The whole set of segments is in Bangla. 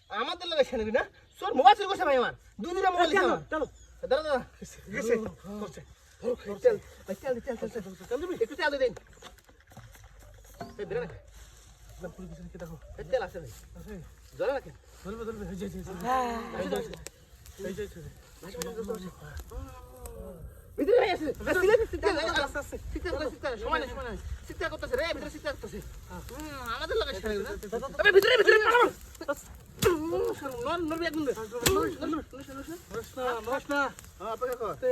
আমাদের লাগে শুনবি না তোর মোবাইল চুরি করছে ভাই আমার দুই দিন মোবাইল দিছে আমার চলো দাঁড়া দাঁড়া গেছে করছে চল চল দিবি একটু তেল দে দেন এই বেরা না না পুরো কিছু কি দেখো এই তেল আছে আছে জলে না কেন ধরবে এই যে ভিতরে ভাই আছে সিক্তা সময় নাই সিক্তা করতেছে রে ভিতরে সিক্তা করতেছে আমাদের লাগে শুনবি না তবে ভিতরে নরবি একদম নরসনা আপনি কো আস্তে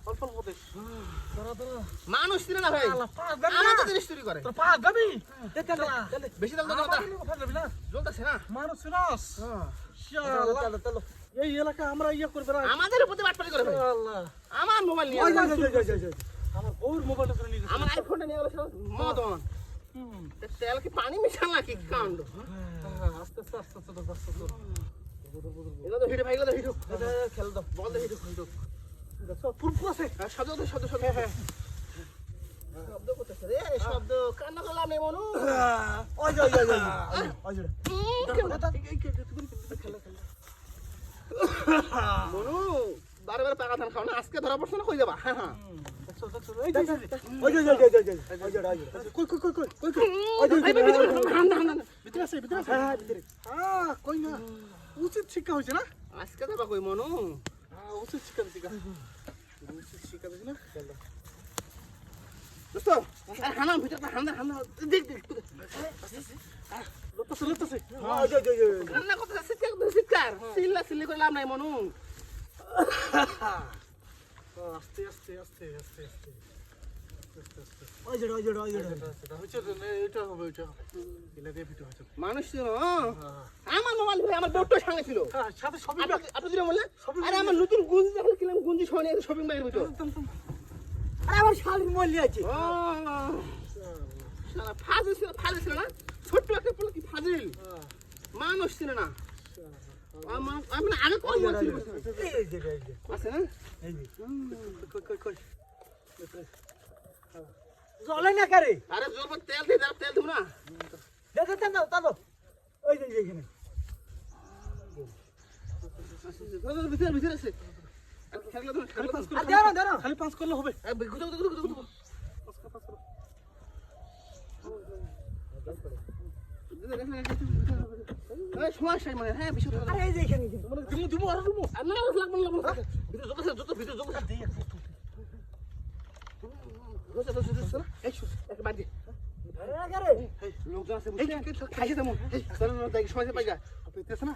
অল্প মতে মানুষ ছিল না ভাই আমাদের জিনিস চুরি করে তোর পা গাবি বেশি দাম না জ্বলতেছে না মানুষ রস চলো এই এলাকা আমরা ইয়া করবে না আমাদের উপরে বাটপাটি করে ভাই আল্লাহ আমার মোবাইল নিয়ে আমার ওর মোবাইলটা করে নিয়ে আমার আইফোনটা নিয়ে গেল মদন তেল কি পানি মিশাল নাকি কাণ্ড আস্তে এগুলো তো ভিডিও ভাই এগুলো তো ভিডিও খেল দাও বল দে ভিডিও দেখো পুরপু আছে শব্দ হ্যাঁ শব্দ করতেছে রে শব্দ কান্না করলাম রে মনু ওই খেলা মনু বারে পাকা ধান খাও না আজকে ধরা পড়ছে না কই যাবা হ্যাঁ উচিত শিক্ষা হয়েছে না আজকে যাবা কই মনু উচিত শিক্ষা দিয়েছি না দোস্ত হানা ভিতরে হানা দেখ লড়তেছে রান্না করতে শিকার সিল্লি করে লাভ নাই মনু আস্তে মানুষ ছিল আমার মোবাইল আমার বোর্ডটা সঙ্গে ছিল সাথে সবই আপনি দিলে বললেন আরে আমার নতুন গুঞ্জি যখন কিনলাম গুঞ্জি সঙ্গে শপিং ব্যাগের ভিতর আরে আমার শালির মোবাইল আছে ফাজিল ছিল না ছোট্ট একটা পোলা কি ফাজিল মানুষ ছিল না আমি আগে কই বলছি আছে না জলে না কারে আরে জোর তেল দে তেল দেব না দাও ওই যে এখানে ভিতরে আছে খালি পাঁচ করলে হবে সমস্যা মানে হ্যাঁ বিষয় আরে এই যে এখানে দিমু আর দিমু না লাগবে ভিতরে যত ভিতরে লোকজন আছে খাইছে তেমন সময় পাই যা না